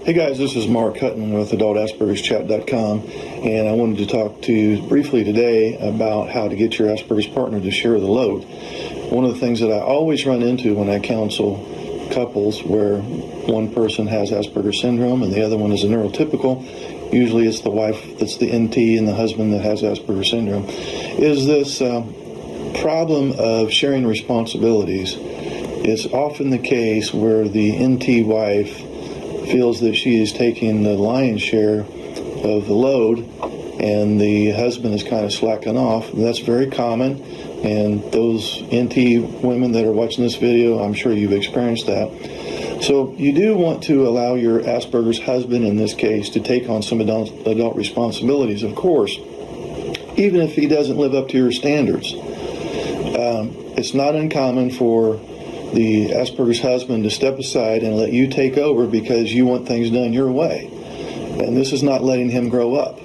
Hey guys, this is Mark Hutten with AdultAsperger'sChat.com, and I wanted to talk to you briefly today about how to get your Asperger's partner to share the load. One of the things that I always run into when I counsel couples where one person has Asperger's syndrome and the other one is a neurotypical, usually it's the wife that's the NT and the husband that has Asperger's syndrome, is this problem of sharing responsibilities. It's often the case where the NT wife feels that she is taking the lion's share of the load and the husband is kind of slacking off. And that's very common, and those NT women that are watching this video, I'm sure you've experienced that. So you do want to allow your Asperger's husband, in this case, to take on some adult responsibilities, of course, even if he doesn't live up to your standards. It's not uncommon for the Asperger's husband to step aside and let you take over because you want things done your way. And this is not letting him grow up.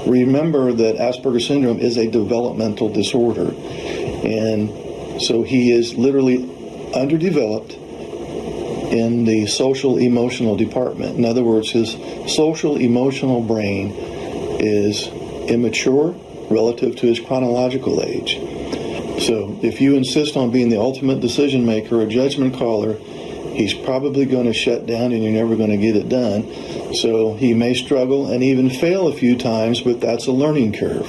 Remember that Asperger's syndrome is a developmental disorder. And so he is literally underdeveloped in the social emotional department. In other words, his social emotional brain is immature relative to his chronological age. So if you insist on being the ultimate decision maker or judgment caller, he's probably going to shut down and you're never going to get it done. So he may struggle and even fail a few times, but that's a learning curve.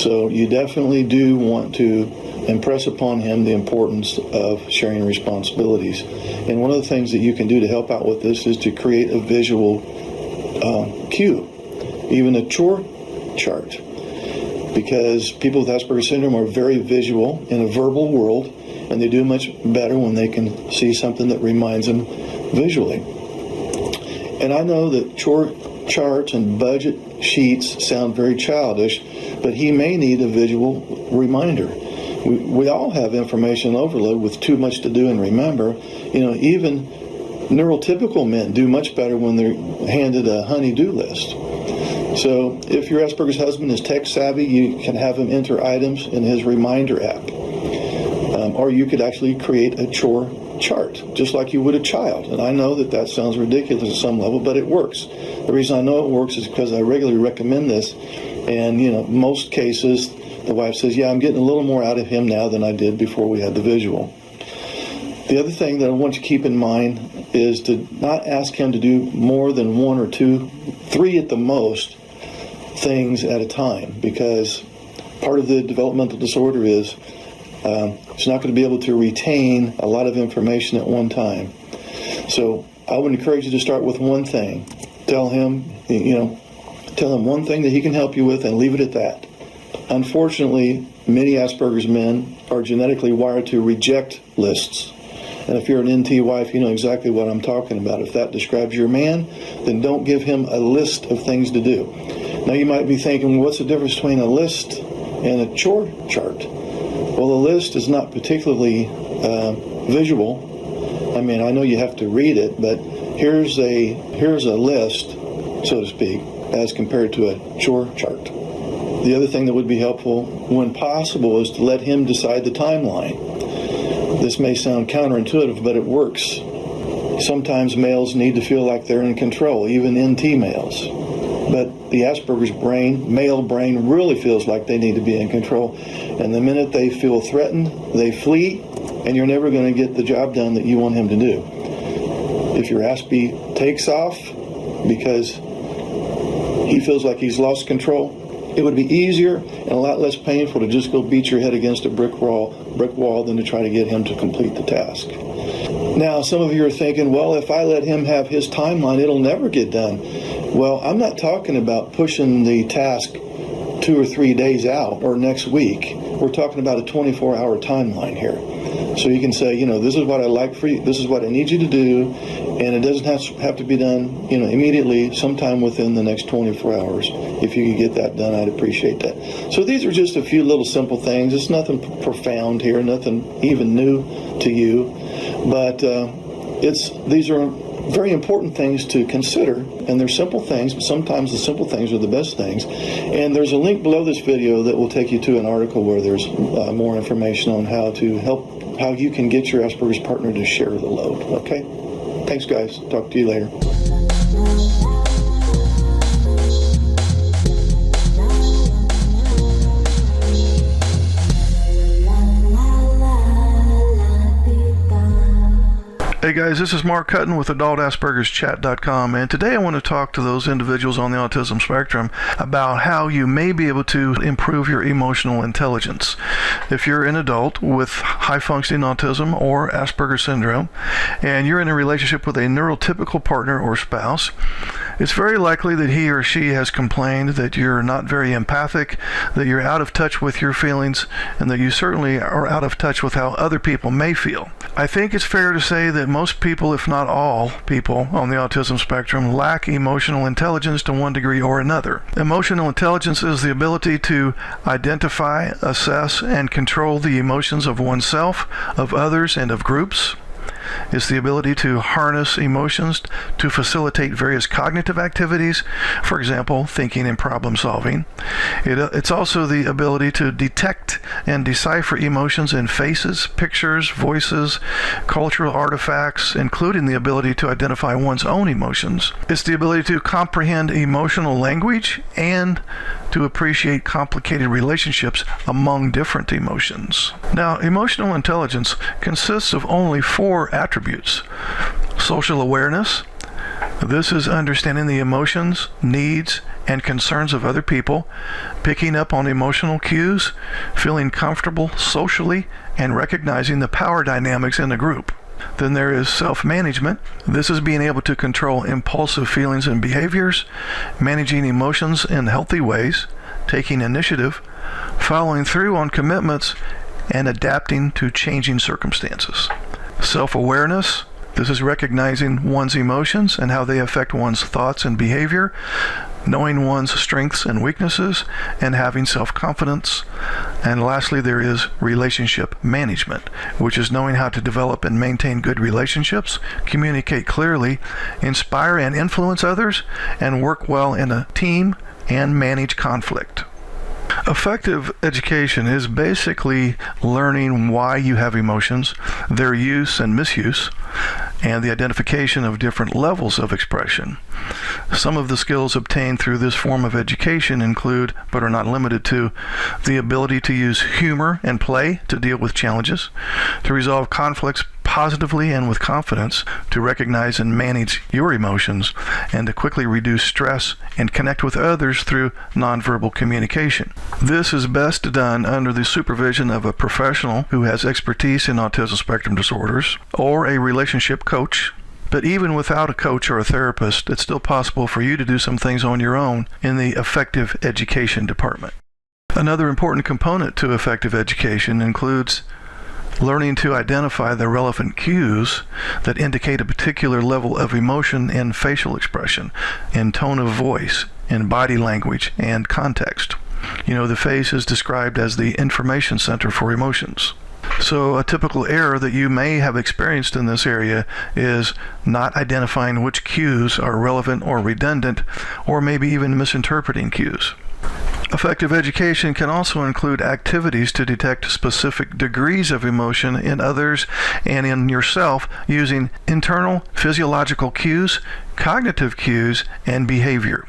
So you definitely do want to impress upon him the importance of sharing responsibilities. And one of the things that you can do to help out with this is to create a visual cue, even a chore chart. Because people with Asperger's syndrome are very visual in a verbal world, and they do much better when they can see something that reminds them visually. And I know that chore charts and budget sheets sound very childish, but he may need a visual reminder. We all have information overload with too much to do and remember. You know, even neurotypical men do much better when they're handed a honey-do list. So if your Asperger's husband is tech savvy, you can have him enter items in his reminder app. Or you could actually create a chore chart, just like you would a child. And I know that that sounds ridiculous at some level, but it works. The reason I know it works is because I regularly recommend this. And, you know, most cases, the wife says, yeah, I'm getting a little more out of him now than I did before we had the visual. The other thing that I want you to keep in mind is to not ask him to do more than 1 or 2, 3 at the most things at a time, because part of the developmental disorder is it's not going to be able to retain a lot of information at one time. So I would encourage you to start with one thing. Tell him one thing that he can help you with and leave it at that. Unfortunately, many Asperger's men are genetically wired to reject lists. And if you're an NT wife, you know exactly what I'm talking about. If that describes your man, then don't give him a list of things to do. Now you might be thinking, what's the difference between a list and a chore chart? Well, the list is not particularly visual. I mean, I know you have to read it, but here's a list, so to speak, as compared to a chore chart. The other thing that would be helpful, when possible, is to let him decide the timeline. This may sound counterintuitive, but it works. Sometimes males need to feel like they're in control, even NT males. But the Asperger's brain, male brain, really feels like they need to be in control. And the minute they feel threatened, they flee, and you're never going to get the job done that you want him to do. If your Aspie takes off because he feels like he's lost control, it would be easier and a lot less painful to just go beat your head against a brick wall than to try to get him to complete the task. Now, some of you are thinking, well, if I let him have his timeline, it'll never get done. Well, I'm not talking about pushing the task 2 or 3 days out or next week. We're talking about a 24-hour timeline here. So you can say, this is what I like for you, this is what I need you to do, and it doesn't have to be done, immediately, sometime within the next 24 hours. If you could get that done, I'd appreciate that. So these are just a few little simple things. It's nothing profound here, nothing even new to you, but these are very important things to consider, and they're simple things, but sometimes the simple things are the best things. And there's a link below this video that will take you to an article where there's more information on how you can get your Asperger's partner to share the load. Okay? Thanks, guys. Talk to you later. Hey guys, this is Mark Hutten with AdultAsperger'sChat.com, and today I want to talk to those individuals on the autism spectrum about how you may be able to improve your emotional intelligence. If you're an adult with high-functioning autism or Asperger's syndrome, and you're in a relationship with a neurotypical partner or spouse, it's very likely that he or she has complained that you're not very empathic, that you're out of touch with your feelings, and that you certainly are out of touch with how other people may feel. I think it's fair to say that most people, if not all people on the autism spectrum, lack emotional intelligence to one degree or another. Emotional intelligence is the ability to identify, assess, and control the emotions of oneself, of others, and of groups. It's the ability to harness emotions to facilitate various cognitive activities, for example, thinking and problem solving. It's also the ability to detect and decipher emotions in faces, pictures, voices, cultural artifacts, including the ability to identify one's own emotions. It's the ability to comprehend emotional language and to appreciate complicated relationships among different emotions. Now, emotional intelligence consists of only 4 attributes. Social awareness. This is understanding the emotions, needs, and concerns of other people, picking up on emotional cues, feeling comfortable socially, and recognizing the power dynamics in the group. Then there is self-management. This is being able to control impulsive feelings and behaviors, managing emotions in healthy ways, taking initiative, following through on commitments, and adapting to changing circumstances. Self-awareness. This is recognizing one's emotions and how they affect one's thoughts and behavior, knowing one's strengths and weaknesses, and having self-confidence. And lastly, there is relationship management, which is knowing how to develop and maintain good relationships, communicate clearly, inspire and influence others, and work well in a team and manage conflict. Effective education is basically learning why you have emotions, their use and misuse, and the identification of different levels of expression. Some of the skills obtained through this form of education include, but are not limited to, the ability to use humor and play to deal with challenges, to resolve conflicts positively and with confidence, to recognize and manage your emotions, and to quickly reduce stress and connect with others through nonverbal communication. This is best done under the supervision of a professional who has expertise in autism spectrum disorders or a relationship coach. But even without a coach or a therapist, it's still possible for you to do some things on your own in the effective education department. Another important component to effective education includes learning to identify the relevant cues that indicate a particular level of emotion in facial expression, in tone of voice, in body language, and context. The face is described as the information center for emotions. So a typical error that you may have experienced in this area is not identifying which cues are relevant or redundant, or maybe even misinterpreting cues. Effective education can also include activities to detect specific degrees of emotion in others and in yourself using internal physiological cues, cognitive cues, and behavior.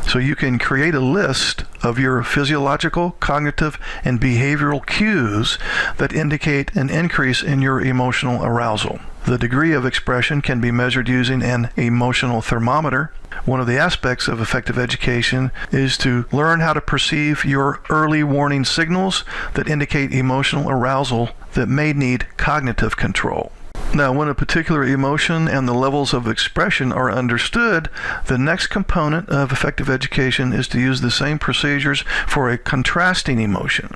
So you can create a list of your physiological, cognitive, and behavioral cues that indicate an increase in your emotional arousal. The degree of expression can be measured using an emotional thermometer. One of the aspects of effective education is to learn how to perceive your early warning signals that indicate emotional arousal that may need cognitive control. Now, when a particular emotion and the levels of expression are understood, the next component of effective education is to use the same procedures for a contrasting emotion.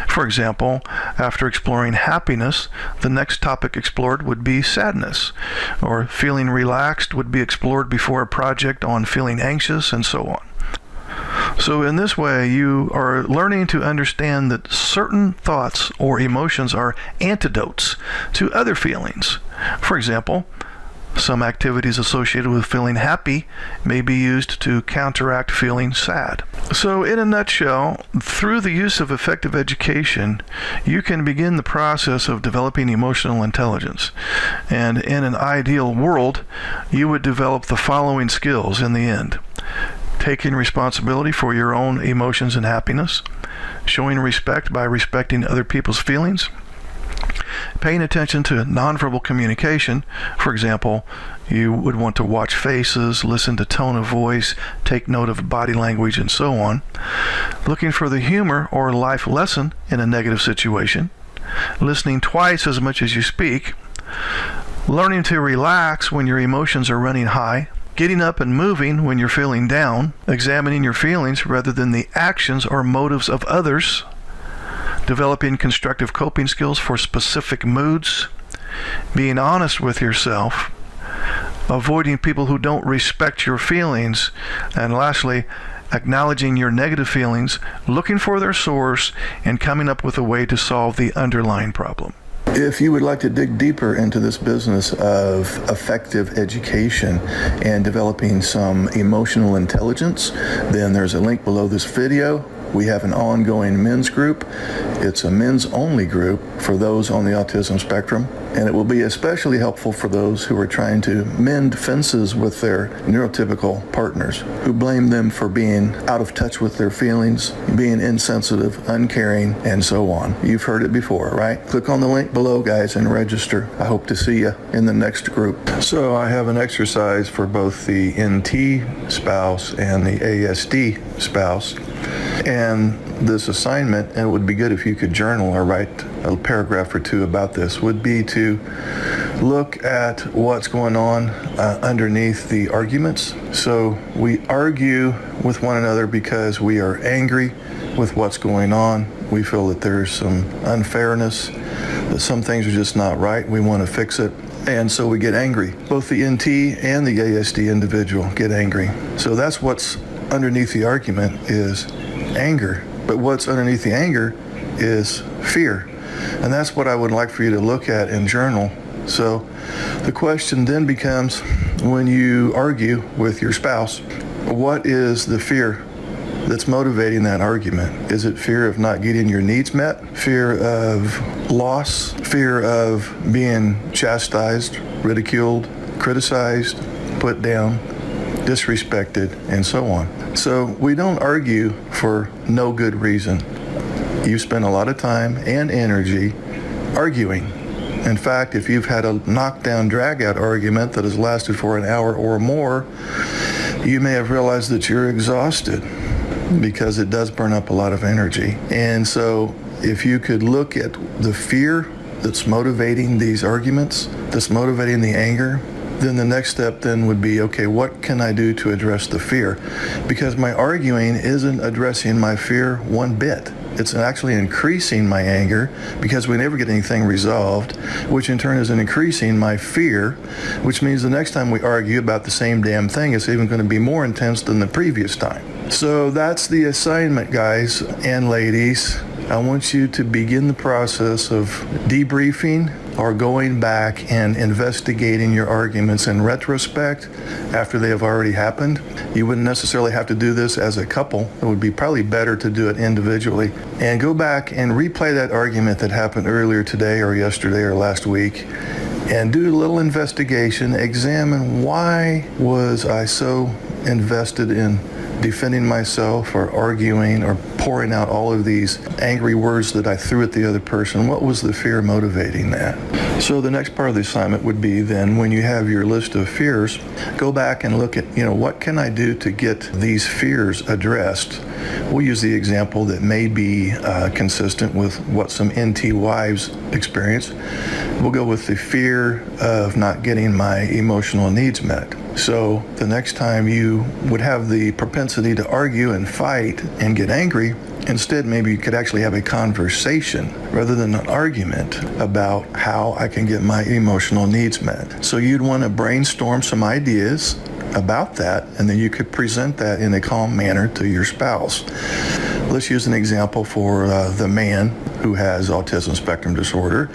For example, after exploring happiness, the next topic explored would be sadness, or feeling relaxed would be explored before a project on feeling anxious, and so on. So in this way, you are learning to understand that certain thoughts or emotions are antidotes to other feelings. For example, Some activities associated with feeling happy may be used to counteract feeling sad. So in a nutshell, through the use of effective education, you can begin the process of developing emotional intelligence. And in an ideal world, you would develop the following skills in the end: taking responsibility for your own emotions and happiness, showing respect by respecting other people's feelings, paying attention to nonverbal communication. For example, you would want to watch faces, listen to tone of voice, take note of body language, and so on. Looking for the humor or life lesson in a negative situation. Listening twice as much as you speak. Learning to relax when your emotions are running high. Getting up and moving when you're feeling down. Examining your feelings rather than the actions or motives of others. Developing constructive coping skills for specific moods, being honest with yourself, avoiding people who don't respect your feelings, and lastly, acknowledging your negative feelings, looking for their source, and coming up with a way to solve the underlying problem. If you would like to dig deeper into this business of effective education and developing some emotional intelligence, then there's a link below this video. We have an ongoing men's group. It's a men's only group for those on the autism spectrum, and it will be especially helpful for those who are trying to mend fences with their neurotypical partners, who blame them for being out of touch with their feelings, being insensitive, uncaring, and so on. You've heard it before, right? Click on the link below, guys, and register. I hope to see you in the next group. So I have an exercise for both the NT spouse and the ASD spouse. And this assignment, and it would be good if you could journal or write a paragraph or two about this, would be to look at what's going on underneath the arguments. So we argue with one another because we are angry with what's going on. We feel that there's some unfairness, that some things are just not right. We want to fix it. And so we get angry. Both the NT and the ASD individual get angry. So that's what's underneath the argument is anger. But what's underneath the anger is fear. And that's what I would like for you to look at and journal. So the question then becomes, when you argue with your spouse, what is the fear that's motivating that argument? Is it fear of not getting your needs met? Fear of loss? Fear of being chastised, ridiculed, criticized, put down, disrespected, and so on? So we don't argue for no good reason. You spend a lot of time and energy arguing. In fact, if you've had a knockdown, drag-out argument that has lasted for an hour or more, you may have realized that you're exhausted because it does burn up a lot of energy. And so if you could look at the fear that's motivating these arguments, that's motivating the anger, then the next step then would be, okay, what can I do to address the fear? Because my arguing isn't addressing my fear one bit. It's actually increasing my anger because we never get anything resolved, which in turn is increasing my fear, which means the next time we argue about the same damn thing, it's even going to be more intense than the previous time. So that's the assignment, guys and ladies. I want you to begin the process of debriefing or going back and investigating your arguments in retrospect after they have already happened. You wouldn't necessarily have to do this as a couple. It would be probably better to do it individually. And go back and replay that argument that happened earlier today or yesterday or last week and do a little investigation. Examine, why was I so invested in defending myself or arguing or pouring out all of these angry words that I threw at the other person? What was the fear motivating that? So the next part of the assignment would be then, when you have your list of fears, go back and look at, what can I do to get these fears addressed? We'll use the example that may be consistent with what some NT wives experience. We'll go with the fear of not getting my emotional needs met. So the next time you would have the propensity to argue and fight and get angry, instead maybe you could actually have a conversation rather than an argument about how I can get my emotional needs met. So you'd want to brainstorm some ideas about that, and then you could present that in a calm manner to your spouse. Let's use an example for the man who has autism spectrum disorder,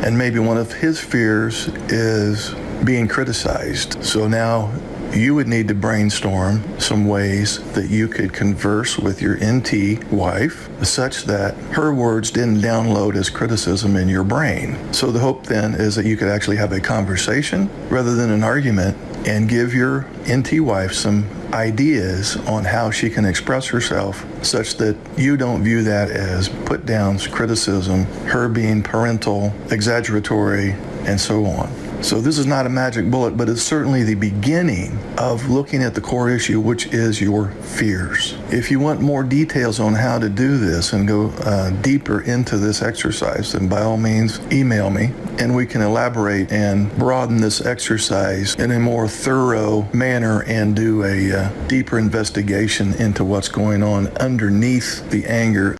and maybe one of his fears is being criticized. So now you would need to brainstorm some ways that you could converse with your NT wife such that her words didn't download as criticism in your brain. So the hope then is that you could actually have a conversation rather than an argument and give your NT wife some ideas on how she can express herself such that you don't view that as put downs, criticism, her being parental, exaggeratory, and so on. So this is not a magic bullet, but it's certainly the beginning of looking at the core issue, which is your fears. If you want more details on how to do this and go deeper into this exercise, then by all means, email me and we can elaborate and broaden this exercise in a more thorough manner and do a deeper investigation into what's going on underneath the anger.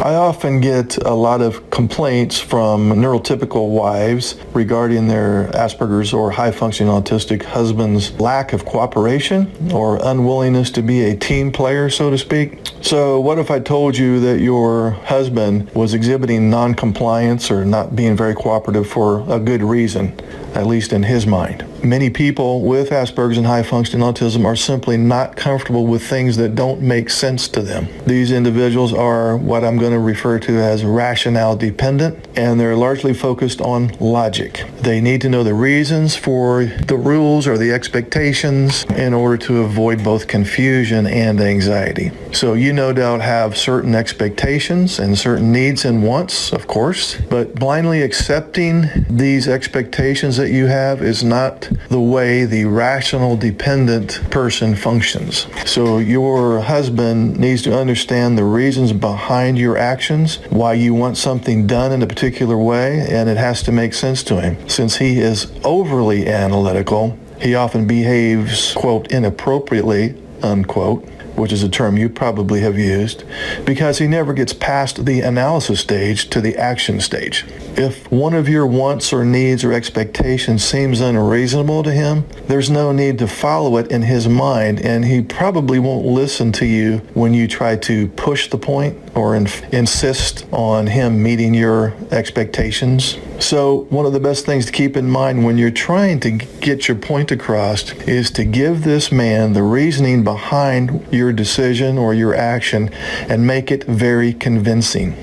I often get a lot of complaints from neurotypical wives regarding their Asperger's or high-functioning autistic husband's lack of cooperation or unwillingness to be a team player, so to speak. So what if I told you that your husband was exhibiting non-compliance or not being very cooperative for a good reason, at least in his mind? Many people with Asperger's and high-functioning autism are simply not comfortable with things that don't make sense to them. These individuals are what I'm going to refer to as rationale dependent, and they're largely focused on logic. They need to know the reasons for the rules or the expectations in order to avoid both confusion and anxiety. So you no doubt have certain expectations and certain needs and wants, of course, but blindly accepting these expectations that you have is not the way the rational dependent person functions. So your husband needs to understand the reasons behind your actions, why you want something done in a particular way, and it has to make sense to him. Since he is overly analytical, he often behaves, quote, inappropriately, unquote, which is a term you probably have used, because he never gets past the analysis stage to the action stage. If one of your wants or needs or expectations seems unreasonable to him, there's no need to follow it in his mind, and he probably won't listen to you when you try to push the point or insist on him meeting your expectations. So one of the best things to keep in mind when you're trying to get your point across is to give this man the reasoning behind your decision or your action and make it very convincing.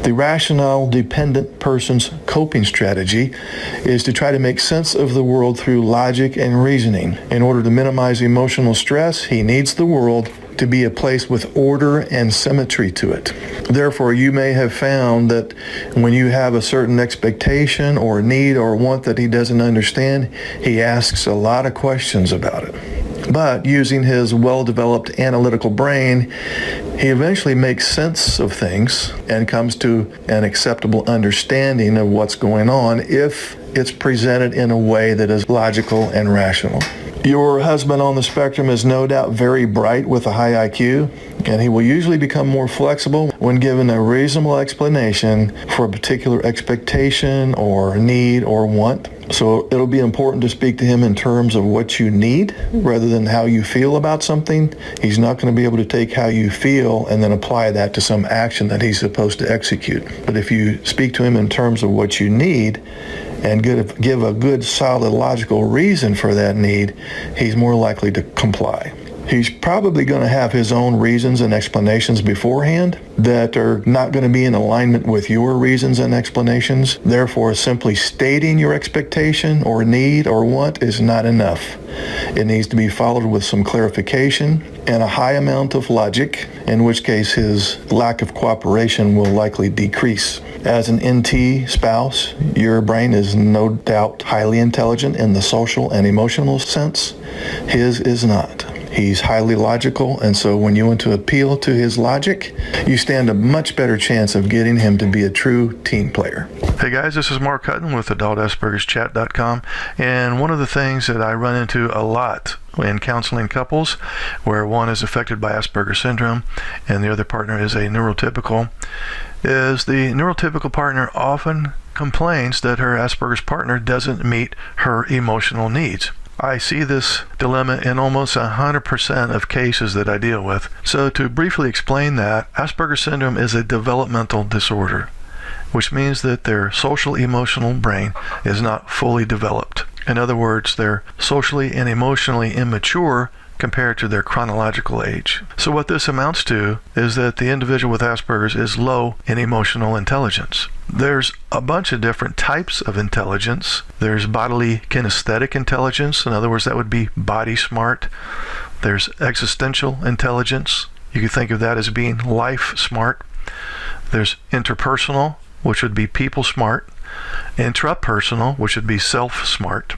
The rationale dependent person's coping strategy is to try to make sense of the world through logic and reasoning. In order to minimize emotional stress, he needs the world to be a place with order and symmetry to it. Therefore, you may have found that when you have a certain expectation or need or want that he doesn't understand, he asks a lot of questions about it. But using his well-developed analytical brain, he eventually makes sense of things and comes to an acceptable understanding of what's going on if it's presented in a way that is logical and rational. Your husband on the spectrum is no doubt very bright with a high IQ, and he will usually become more flexible when given a reasonable explanation for a particular expectation or need or want. So it'll be important to speak to him in terms of what you need rather than how you feel about something. He's not going to be able to take how you feel and then apply that to some action that he's supposed to execute. But if you speak to him in terms of what you need and give a good, solid, logical reason for that need, he's more likely to comply. He's probably going to have his own reasons and explanations beforehand that are not going to be in alignment with your reasons and explanations. Therefore, simply stating your expectation or need or want is not enough. It needs to be followed with some clarification and a high amount of logic, in which case his lack of cooperation will likely decrease. As an NT spouse, your brain is no doubt highly intelligent in the social and emotional sense. His is not. He's highly logical, and so when you want to appeal to his logic, you stand a much better chance of getting him to be a true team player. Hey guys, this is Mark Hutten with AdultAspergersChat.com, and one of the things that I run into a lot in counseling couples where one is affected by Asperger's syndrome and the other partner is a neurotypical is the neurotypical partner often complains that her Asperger's partner doesn't meet her emotional needs. I see this dilemma in almost 100% of cases that I deal with. So to briefly explain that, Asperger's syndrome is a developmental disorder, which means that their social emotional brain is not fully developed. In other words, they're socially and emotionally immature compared to their chronological age. So what this amounts to is that the individual with Asperger's is low in emotional intelligence. There's a bunch of different types of intelligence. There's bodily kinesthetic intelligence. In other words, that would be body smart. There's existential intelligence. You could think of that as being life smart. There's interpersonal, which would be people smart. Intrapersonal, which would be self smart.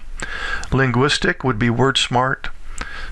Linguistic would be word smart.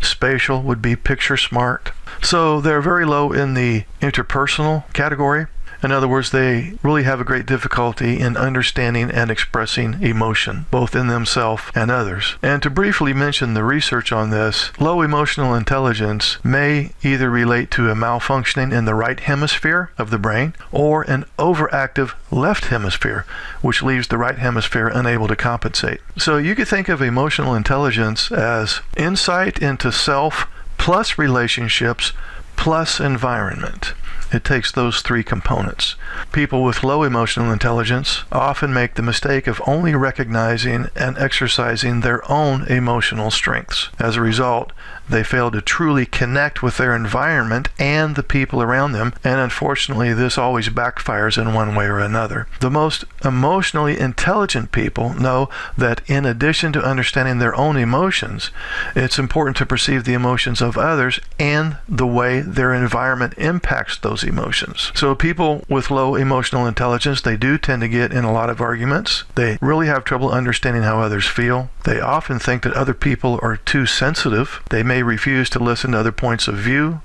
Spatial would be picture smart. So they're very low in the interpersonal category. In other words, they really have a great difficulty in understanding and expressing emotion, both in themselves and others. And to briefly mention the research on this, low emotional intelligence may either relate to a malfunctioning in the right hemisphere of the brain or an overactive left hemisphere, which leaves the right hemisphere unable to compensate. So you could think of emotional intelligence as insight into self plus relationships plus environment. It takes those three components. People with low emotional intelligence often make the mistake of only recognizing and exercising their own emotional strengths. As a result, they fail to truly connect with their environment and the people around them, and unfortunately this always backfires in one way or another. The most emotionally intelligent people know that in addition to understanding their own emotions, it's important to perceive the emotions of others and the way their environment impacts those emotions. So people with low emotional intelligence, they do tend to get in a lot of arguments. They really have trouble understanding how others feel. They often think that other people are too sensitive. They may refuse to listen to other points of view.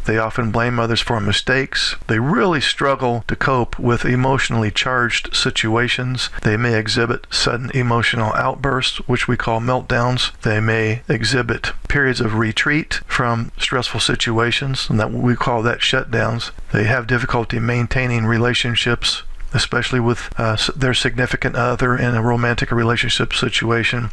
They often blame others for mistakes. They really struggle to cope with emotionally charged situations. They may exhibit sudden emotional outbursts, which we call meltdowns. They may exhibit periods of retreat from stressful situations, and that we call that shutdowns. They have difficulty maintaining relationships, especially with their significant other in a romantic relationship situation,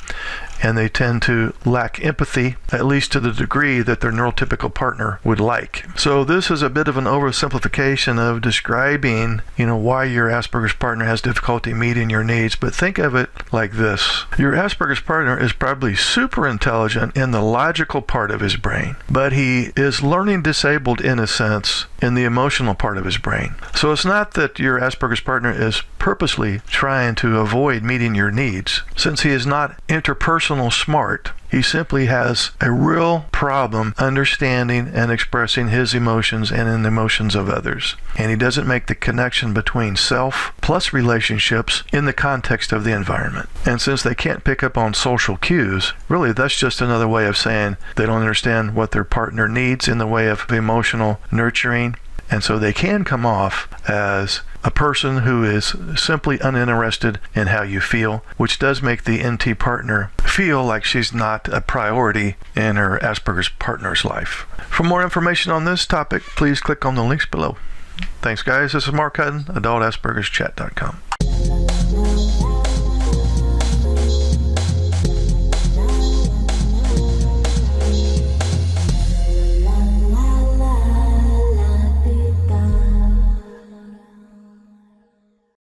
and they tend to lack empathy, at least to the degree that their neurotypical partner would like. So this is a bit of an oversimplification of describing, why your Asperger's partner has difficulty meeting your needs, but think of it like this. Your Asperger's partner is probably super intelligent in the logical part of his brain, but he is learning disabled in a sense in the emotional part of his brain. So it's not that your Asperger's partner is purposely trying to avoid meeting your needs. Since he is not interpersonal smart, he simply has a real problem understanding and expressing his emotions and in the emotions of others. And he doesn't make the connection between self plus relationships in the context of the environment. And since they can't pick up on social cues, really that's just another way of saying they don't understand what their partner needs in the way of emotional nurturing. And so they can come off as a person who is simply uninterested in how you feel, which does make the NT partner feel like she's not a priority in her Asperger's partner's life. For more information on this topic, please click on the links below. Thanks, guys. This is Mark Hutten, AdultAsperger'sChat.com.